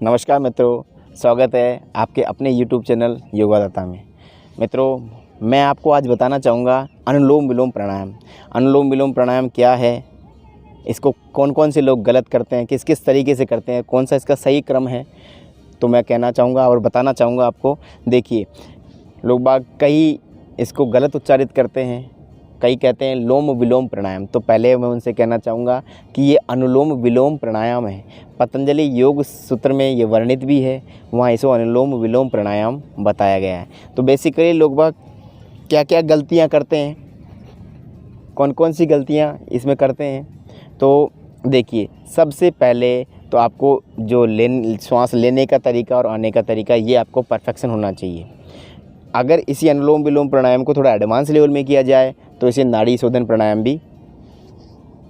नमस्कार मित्रों, स्वागत है आपके अपने YouTube चैनल योगादाता में। मित्रों, मैं आपको आज बताना चाहूँगा अनुलोम विलोम प्राणायाम। अनुलोम विलोम प्राणायाम क्या है, इसको कौन कौन से लोग गलत करते हैं, किस किस तरीके से करते हैं, कौन सा इसका सही क्रम है, तो मैं कहना चाहूँगा और बताना चाहूँगा आपको। देखिए, लोग बाग कई इसको गलत उच्चारित करते हैं, कई कहते हैं लोम विलोम प्राणायाम। तो पहले मैं उनसे कहना चाहूँगा कि ये अनुलोम विलोम प्राणायाम है। पतंजलि योग सूत्र में ये वर्णित भी है, वहाँ इसको अनुलोम विलोम प्राणायाम बताया गया है। तो बेसिकली लोग बाग क्या क्या गलतियाँ करते हैं, कौन कौन सी गलतियाँ इसमें करते हैं, तो देखिए, सबसे पहले तो आपको जो श्वास लेने का तरीका और आने का तरीका, ये आपको परफेक्शन होना चाहिए। अगर इसी अनुलोम विलोम प्राणायाम को थोड़ा एडवांस लेवल में किया जाए तो इसे नाड़ी शोधन प्राणायाम भी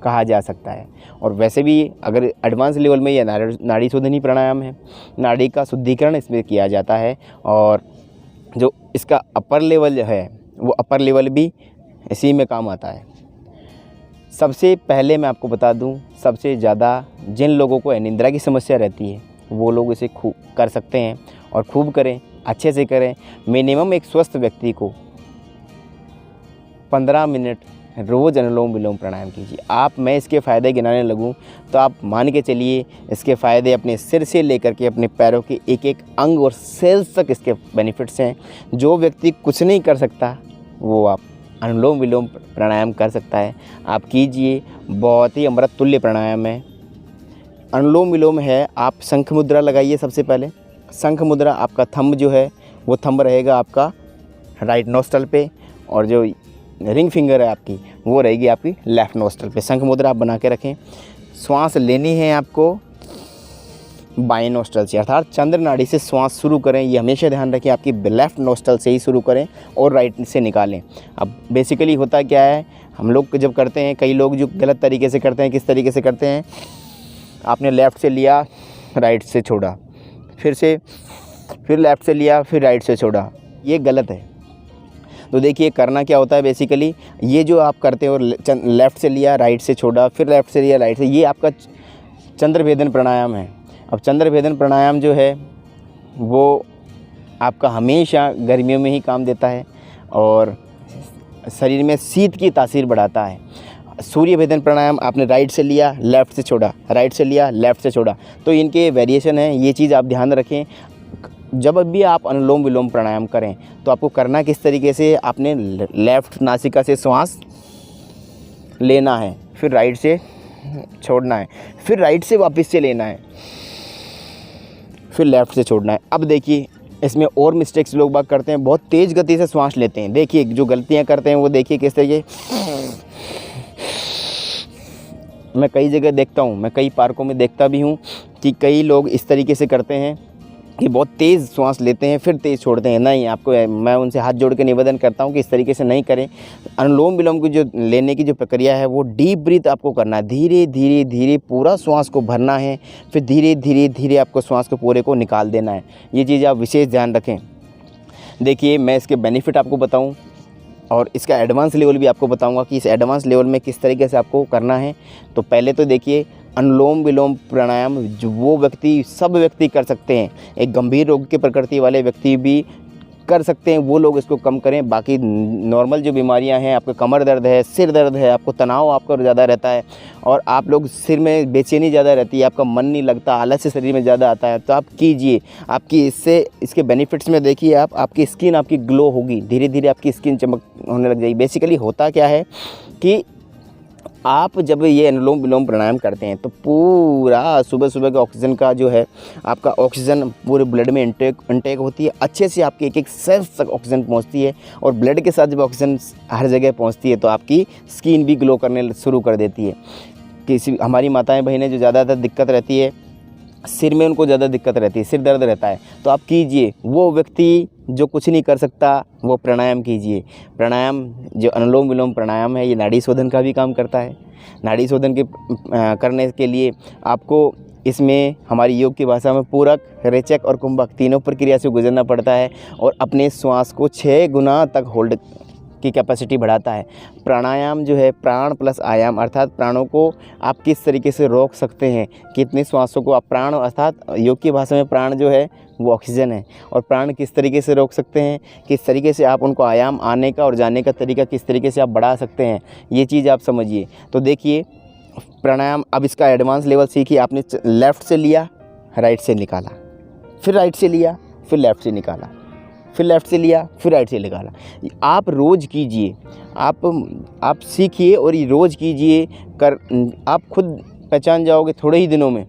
कहा जा सकता है। और वैसे भी अगर एडवांस लेवल में यह नाड़ी शोधनी प्राणायाम है, नाड़ी का शुद्धिकरण इसमें किया जाता है। और जो इसका अपर लेवल है, वो अपर लेवल भी इसी में काम आता है। सबसे पहले मैं आपको बता दूं, सबसे ज़्यादा जिन लोगों को अनिद्रा की समस्या रहती है, वो लोग इसे खूब कर सकते हैं और खूब करें, अच्छे से करें। मिनिमम एक स्वस्थ व्यक्ति को 15 मिनट रोज़ अनुलोम विलोम प्राणायाम कीजिए। मैं इसके फ़ायदे गिनाने लगूं तो आप मान के चलिए, इसके फ़ायदे अपने सिर से लेकर के अपने पैरों के एक एक अंग और सेल्स तक इसके बेनिफिट्स हैं। जो व्यक्ति कुछ नहीं कर सकता, वो आप अनुलोम विलोम प्राणायाम कर सकता है। आप कीजिए, बहुत ही अमृत तुल्य प्राणायाम है। अनुलोम विलोम है, आप शंख मुद्रा लगाइए। सबसे पहले शंख मुद्रा, आपका थंब जो है वो थंब रहेगा आपका राइट नोस्ट्रल पे, और जो रिंग फिंगर है आपकी, वो रहेगी आपकी लेफ़्ट नोस्ट्रल पे। शंख मुद्रा आप बना के रखें। श्वास लेनी है आपको बाएं नोस्ट्रल से, अर्थात चंद्र नाड़ी से श्वास शुरू करें। ये हमेशा ध्यान रखें, आपकी लेफ़्ट नोस्ट्रल से ही शुरू करें और राइट से निकालें। अब बेसिकली होता क्या है, हम लोग जब करते हैं, कई लोग जो गलत तरीके से करते हैं, किस तरीके से करते हैं, आपने लेफ़्ट से लिया, राइट से छोड़ा, फिर लेफ़्ट से लिया, फिर राइट से छोड़ा, ये गलत है। तो देखिए, करना क्या होता है बेसिकली, ये जो आप करते हो, लेफ़्ट से लिया, राइट से छोड़ा, फिर लेफ़्ट से लिया, राइट से, ये आपका चंद्रभेदन प्राणायाम है। अब चंद्रभेदन प्राणायाम जो है वो आपका हमेशा गर्मियों में ही काम देता है और शरीर में शीत की तासीर बढ़ाता है। सूर्य भेदन प्राणायाम आपने राइट से लिया, लेफ़्ट से छोड़ा, राइट से लिया, लेफ़्ट से छोड़ा, तो इनके वेरिएशन हैं। ये चीज़ आप ध्यान रखें। जब भी आप अनुलोम विलोम प्राणायाम करें तो आपको करना किस तरीके से, आपने लेफ़्ट नासिका से श्वास लेना है, फिर राइट से छोड़ना है, फिर राइट से वापस से लेना है, फिर लेफ़्ट से छोड़ना है। अब देखिए, इसमें और मिस्टेक्स लोग बात करते हैं, बहुत तेज़ गति से श्वास लेते हैं। देखिए, जो गलतियां करते हैं वो देखिए किस तरीके, मैं कई जगह देखता हूँ, मैं कई पार्कों में देखता भी हूँ कि कई लोग इस तरीके से करते हैं कि बहुत तेज़ श्वास लेते हैं फिर तेज़ छोड़ते हैं। नहीं, आपको मैं उनसे हाथ जोड़ के निवेदन करता हूँ कि इस तरीके से नहीं करें। अनुलोम विलोम की जो लेने की जो प्रक्रिया है, वो डीप ब्रीथ आपको करना है। धीरे धीरे धीरे पूरा श्वास को भरना है, फिर धीरे धीरे धीरे आपको श्वास को पूरे को निकाल देना है। ये चीज़ आप विशेष ध्यान रखें। देखिए, मैं इसके बेनिफिट आपको बताऊँ और इसका एडवांस लेवल भी आपको बताऊंगा कि इस एडवांस लेवल में किस तरीके से आपको करना है। तो पहले तो देखिए, अनुलोम विलोम प्राणायाम जो वो व्यक्ति, सब व्यक्ति कर सकते हैं। एक गंभीर रोग की प्रकृति वाले व्यक्ति भी कर सकते हैं, वो लोग इसको कम करें। बाकी नॉर्मल जो बीमारियां हैं, आपका कमर दर्द है, सिर दर्द है, आपको तनाव आपका ज़्यादा रहता है और आप लोग सिर में बेचैनी ज़्यादा रहती है, आपका मन नहीं लगता, आलस्य शरीर में ज़्यादा आता है, तो आप कीजिए। आपकी इसके बेनिफिट्स में देखिए, आपकी स्किन आपकी ग्लो होगी, धीरे धीरे आपकी स्किन चमक होने लग जाएगी। बेसिकली होता क्या है कि आप जब ये अनुलोम विलोम प्राणायाम करते हैं तो पूरा सुबह सुबह का ऑक्सीजन का जो है, आपका ऑक्सीजन पूरे ब्लड में इंटेक होती है, अच्छे से आपके एक एक सेल्स तक ऑक्सीजन पहुंचती है। और ब्लड के साथ जब ऑक्सीजन हर जगह पहुंचती है तो आपकी स्किन भी ग्लो करने शुरू कर देती है। किसी हमारी माताएं बहनें जो ज़्यादातर दिक्कत रहती है, सिर में उनको ज़्यादा दिक्कत रहती है, सिर दर्द रहता है, तो आप कीजिए। वो व्यक्ति जो कुछ नहीं कर सकता, वो प्राणायाम कीजिए। प्राणायाम जो अनुलोम विलोम प्राणायाम है, ये नाड़ी शोधन का भी काम करता है। नाड़ी शोधन के करने के लिए आपको इसमें हमारी योग की भाषा में पूरक, रेचक और कुंभक तीनों प्रक्रिया से गुजरना पड़ता है और अपने श्वास को 6 गुना तक होल्ड की कैपेसिटी बढ़ाता है। प्राणायाम जो है प्राण प्लस आयाम, अर्थात प्राणों को आप किस तरीके से रोक सकते हैं, कितनी श्वासों को आप प्राण, अर्थात योग की भाषा में प्राण जो है वो ऑक्सीजन है, और प्राण किस तरीके से रोक सकते हैं, किस तरीके से आप उनको आयाम आने का और जाने का तरीका किस तरीके से आप बढ़ा सकते हैं, ये चीज़ आप समझिए। तो देखिए प्राणायाम, अब इसका एडवांस लेवल सीखिए। आपने लेफ़्ट से लिया, राइट से निकाला, फिर राइट से लिया, फिर लेफ़्ट से निकाला, फिर लेफ़्ट से लिया, फिर राइट से निकाला। आप रोज़ कीजिए, आप सीखिए और ये रोज़ कीजिए, आप खुद पहचान जाओगे थोड़े ही दिनों में।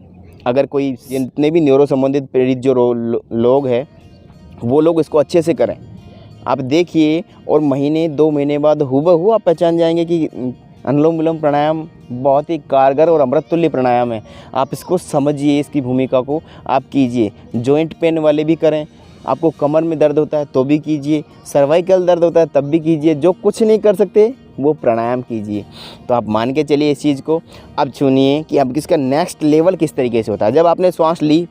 अगर कोई जितने भी न्यूरो संबंधित पीड़ित जो लोग हैं वो लोग इसको अच्छे से करें, आप देखिए, और महीने 2 महीने बाद हूबहू आप पहचान जाएंगे कि अनुलोम विलोम प्राणायाम बहुत ही कारगर और अमृत तुल्य प्राणायाम है। आप इसको समझिए, इसकी भूमिका को आप कीजिए। जॉइंट पेन वाले भी करें, आपको कमर में दर्द होता है तो भी कीजिए, सर्वाइकल दर्द होता है तब भी कीजिए, जो कुछ नहीं कर सकते वो प्राणायाम कीजिए। तो आप मान के चलिए इस चीज़ को। अब सुनिए कि अब इसका नेक्स्ट लेवल किस तरीके से होता है। जब आपने श्वास ली,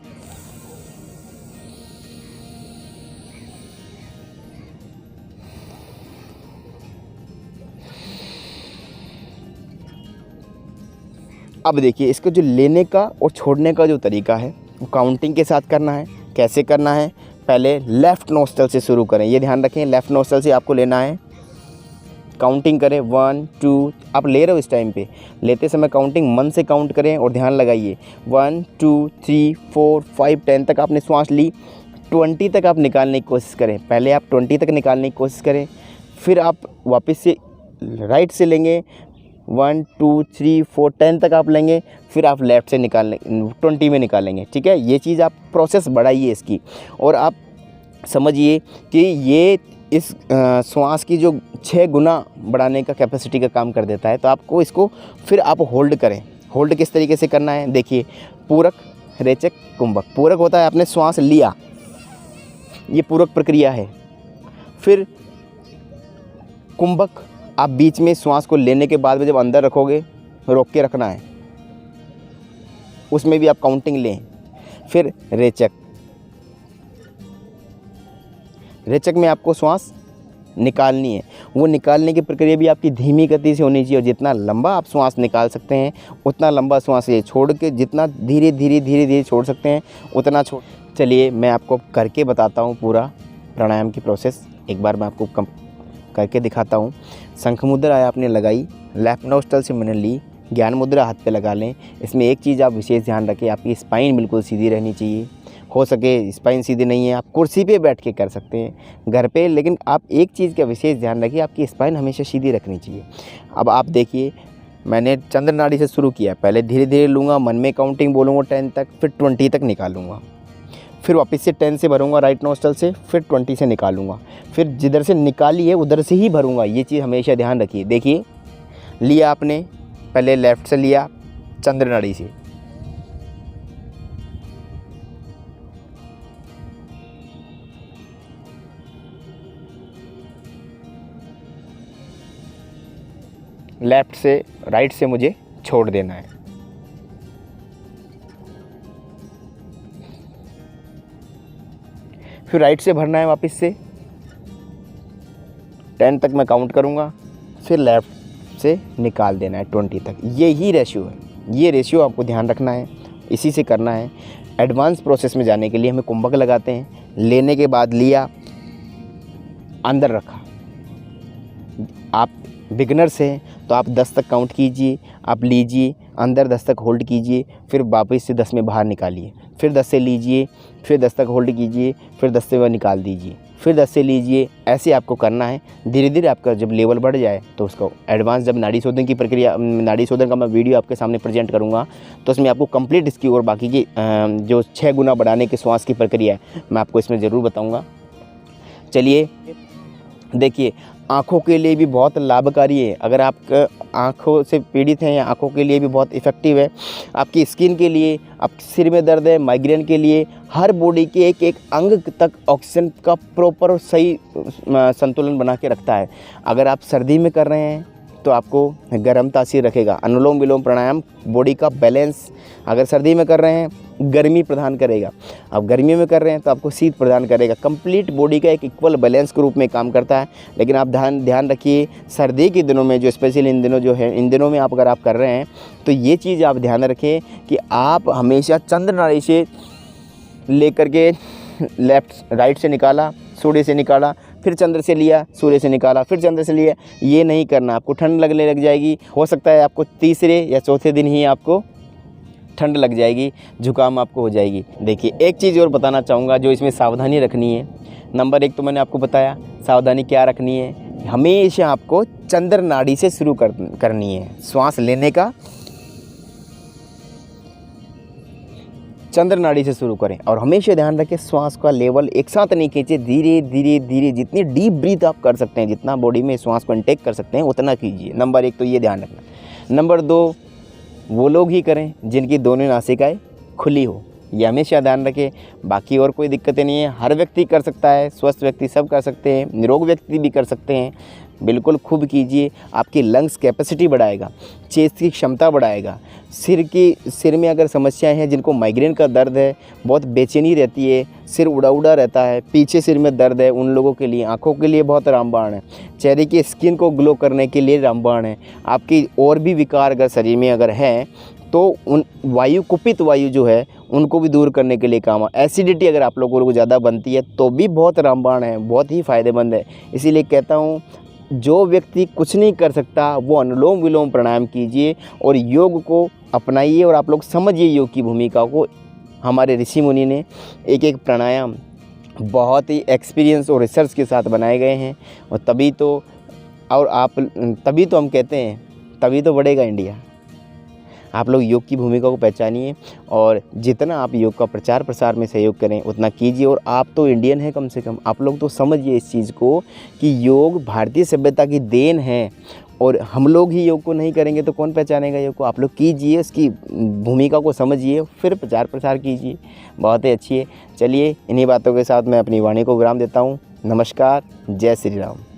अब देखिए इसको जो लेने का और छोड़ने का जो तरीका है वो काउंटिंग के साथ करना है। कैसे करना है, पहले लेफ़्ट नोस्ट्रल से शुरू करें, ये ध्यान रखें, लेफ़्ट नोस्ट्रल से आपको लेना है। काउंटिंग करें 1 2, आप ले रहे हो इस टाइम पे, लेते समय काउंटिंग मन से काउंट करें और ध्यान लगाइए। 1 2 3 4 5 10 तक आपने श्वास ली, 20 तक आप निकालने की कोशिश करें। पहले आप 20 तक निकालने की कोशिश करें, फिर आप वापस से राइट से लेंगे, 1 2 3 4 10 तक आप लेंगे, फिर आप लेफ़्ट से निकालने 20 में निकालेंगे। ठीक है, ये चीज़ आप प्रोसेस बढ़ाइए इसकी, और आप समझिए कि ये इस श्वास की जो 6 गुना बढ़ाने का कैपेसिटी का काम कर देता है। तो आपको इसको फिर आप होल्ड करें। होल्ड किस तरीके से करना है, देखिए, पूरक, रेचक, कुंभक। पूरक होता है आपने श्वास लिया, ये पूरक प्रक्रिया है। फिर कुंभक, आप बीच में श्वास को लेने के बाद में जब अंदर रखोगे, रोक के रखना है, उसमें भी आप काउंटिंग लें। फिर रेचक, रेचक में आपको श्वास निकालनी है, वो निकालने की प्रक्रिया भी आपकी धीमी गति से होनी चाहिए, और जितना लंबा आप श्वास निकाल सकते हैं उतना लंबा श्वास ये छोड़ के, जितना धीरे धीरे छोड़ सकते हैं उतना छोड़। चलिए मैं आपको करके बताता हूँ पूरा प्राणायाम की प्रोसेस। एक बार मैं आपको करके दिखाता हूँ। शंख मुद्रा आपने लगाई, लेफ्ट नोस्ट्रल से मैंने ली, ज्ञान मुद्रा हाथ पे लगा लें। इसमें एक चीज़ आप विशेष ध्यान रखें, आपकी स्पाइन बिल्कुल सीधी रहनी चाहिए। हो सके स्पाइन सीधी नहीं है, आप कुर्सी पे बैठ के कर सकते हैं, घर पे, लेकिन आप एक चीज़ का विशेष ध्यान रखिए, आपकी स्पाइन हमेशा सीधी रखनी चाहिए। अब आप देखिए, मैंने चंद्र नाड़ी से शुरू किया, पहले धीरे धीरे लूँगा, मन में काउंटिंग बोलूँगा 10 तक, फिर 20 तक निकालूँगा, फिर वापस से 10 से भरूँगा राइट नोस्ट्रल से, फिर 20 से निकालूँगा, फिर जिधर से निकाली है उधर से ही भरूँगा। ये चीज़ हमेशा ध्यान रखिए। देखिए, लिया आपने, पहले लेफ़्ट से लिया चंद्र नाड़ी से, लेफ़्ट से राइट से मुझे छोड़ देना है। फिर राइट से भरना है वापस से, 10 तक मैं काउंट करूँगा, फिर लेफ़्ट से निकाल देना है 20 तक। ये ही रेशियो है, ये रेशियो आपको ध्यान रखना है, इसी से करना है। एडवांस प्रोसेस में जाने के लिए हमें कुंभक लगाते हैं। लेने के बाद लिया, अंदर रखा। आप बिगनर्स हैं तो आप 10 तक काउंट कीजिए, आप लीजिए, अंदर 10 तक होल्ड कीजिए, फिर वापस से 10 में बाहर निकालिए, फिर 10 से लीजिए, फिर 10 तक होल्ड कीजिए, फिर 10 से वह निकाल दीजिए, फिर 10 से लीजिए। ऐसे आपको करना है। धीरे धीरे आपका जब लेवल बढ़ जाए तो उसको एडवांस, जब नाड़ी शोधन की प्रक्रिया, नाड़ी शोधन का मैं वीडियो आपके सामने प्रेजेंट करूँगा तो उसमें आपको कंप्लीट इसकी और बाकी की जो 6 गुना बढ़ाने के श्वास की प्रक्रिया है मैं आपको इसमें ज़रूर बताऊँगा। चलिए देखिए, आँखों के लिए भी बहुत लाभकारी है। अगर आप आँखों से पीड़ित हैं या आँखों के लिए भी बहुत इफ़ेक्टिव है। आपकी स्किन के लिए, आपके सिर में दर्द है, माइग्रेन के लिए, हर बॉडी के एक एक अंग तक ऑक्सीजन का प्रॉपर और सही संतुलन बना के रखता है। अगर आप सर्दी में कर रहे हैं तो आपको गर्म तासीर रखेगा। अनुलोम विलोम प्राणायाम बॉडी का बैलेंस, अगर सर्दी में कर रहे हैं गर्मी प्रदान करेगा, अब गर्मी में कर रहे हैं तो आपको शीत प्रदान करेगा। कंप्लीट बॉडी का एक इक्वल बैलेंस के रूप में काम करता है। लेकिन आप ध्यान रखिए सर्दी के दिनों में, जो स्पेशली इन दिनों जो है, इन दिनों में आप अगर आप कर रहे हैं तो ये चीज़ आप ध्यान रखें कि आप हमेशा चंद्र नाड़ी से लेकर के लेफ्ट राइट से निकाला, सूर्य से निकाला, फिर चंद्र से लिया, सूर्य से निकाला, फिर चंद्र से लिया, ये नहीं करना। आपको ठंड लगने लग जाएगी। हो सकता है आपको तीसरे या चौथे दिन ही आपको ठंड लग जाएगी, जुकाम आपको हो जाएगी। देखिए एक चीज़ और बताना चाहूँगा जो इसमें सावधानी रखनी है। नंबर 1 तो मैंने आपको बताया सावधानी क्या रखनी है। हमेशा आपको चंद्र नाड़ी से शुरू करनी है। श्वास लेने का चंद्र नाड़ी से शुरू करें और हमेशा ध्यान रखें श्वास का लेवल एक साथ नहीं खींचे, धीरे धीरे धीरे, जितनी डीप ब्रीथ आप कर सकते हैं, जितना बॉडी में श्वास को इनटेक कर सकते हैं उतना कीजिए। नंबर 1 तो ये ध्यान रखना। नंबर 2 वो लोग ही करें जिनकी दोनों नासिकाएं खुली हो, ये हमेशा ध्यान रखें। बाकी और कोई दिक्कतें नहीं है, हर व्यक्ति कर सकता है, स्वस्थ व्यक्ति सब कर सकते हैं, निरोग व्यक्ति भी कर सकते हैं। बिल्कुल खूब कीजिए, आपकी लंग्स कैपेसिटी बढ़ाएगा, चेस्ट की क्षमता बढ़ाएगा। सिर में अगर समस्याएं हैं, जिनको माइग्रेन का दर्द है, बहुत बेचैनी रहती है, सिर उड़ा उड़ा रहता है, पीछे सिर में दर्द है, उन लोगों के लिए, आँखों के लिए बहुत रामबाण है। चेहरे की स्किन को ग्लो करने के लिए रामबाण है। आपकी और भी विकार अगर शरीर में अगर है तो उन वायु, कुपित वायु जो है उनको भी दूर करने के लिए काम है। एसिडिटी अगर आप लोगों को ज़्यादा बनती है तो भी बहुत रामबाण है, बहुत ही फ़ायदेमंद है। इसीलिए कहता हूँ जो व्यक्ति कुछ नहीं कर सकता वो अनुलोम विलोम प्राणायाम कीजिए और योग को अपनाइए और आप लोग समझिए योग की भूमिका को। हमारे ऋषि मुनि ने एक एक प्राणायाम बहुत ही एक्सपीरियंस और रिसर्च के साथ बनाए गए हैं और तभी तो हम कहते हैं तभी तो बढ़ेगा इंडिया। आप लोग योग की भूमिका को पहचानिए और जितना आप योग का प्रचार प्रसार में सहयोग करें उतना कीजिए। और आप तो इंडियन हैं, कम से कम आप लोग तो समझिए इस चीज़ को कि योग भारतीय सभ्यता की देन है और हम लोग ही योग को नहीं करेंगे तो कौन पहचानेगा योग को। आप लोग कीजिए, उसकी भूमिका को समझिए, फिर प्रचार प्रसार कीजिए, बहुत ही अच्छी है। चलिए इन्हीं बातों के साथ मैं अपनी वाणी को विराम देता हूँ। नमस्कार, जय श्री राम।